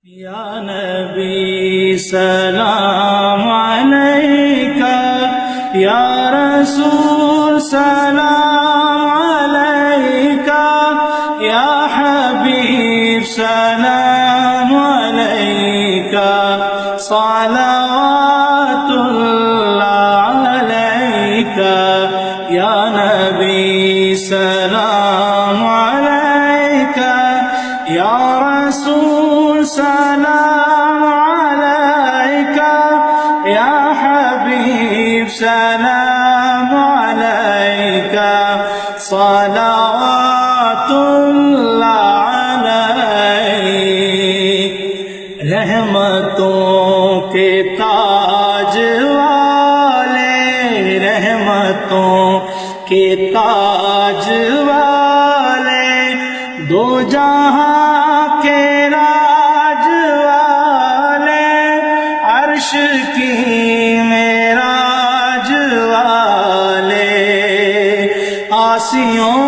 या नबी सलाम अलैका, या रसूल सलाम अलैका, या हबीब सलाम अलैका, सलावतुल्लाह अलैका, या नबी सलाम अलैका, या रसूल सलाम अलैका, या हबीब सलाम अलैका, सलावतुल्लाह अलैक। रहमतों के ताज वाले, रहमतों के ताज वाले, दो जहां के राज वाले, अर्श की मेराज वाले, आसियों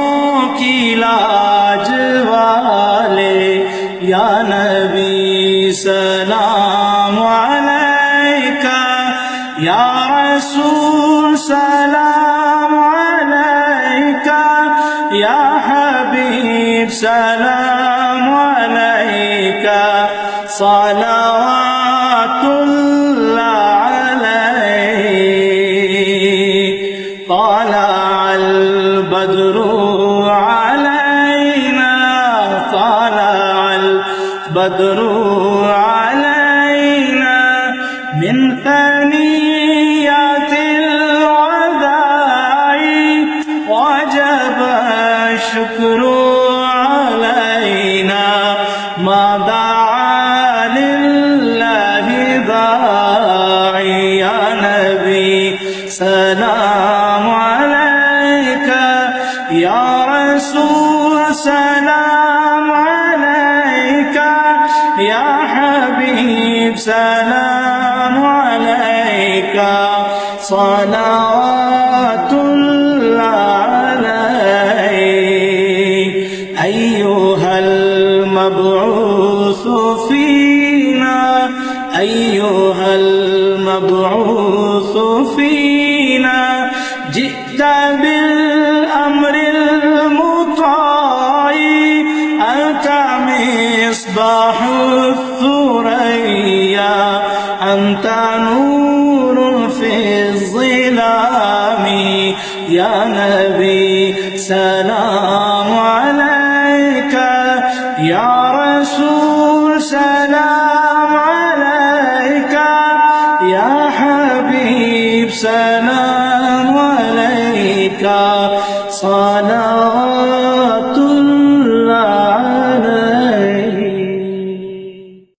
की लाज वाले, या नबी सलाम अलैका, या रसूल सलाम अलैका, या हबीब सलाम अलैका, सलावतुल्लाह अलैक। طلع البدر علينا، طلع البدر علينا من ثنيات الوداع، وجب الشكر علينا ما دعا لله داعي، يا نبي سلام عليك، يا رسول سلام عليك، يا حبيب سلام عليك، صلوات الله عليك. أيها المبعوث فينا، أيها المبعوث فينا، جئت بالأمر المطاع، أنت مصباح الثريا، أنت نور في الظلام، يا نبي سلام عليك، يا رسول سلام عليك، يا حبيب سلام عليك، صلوات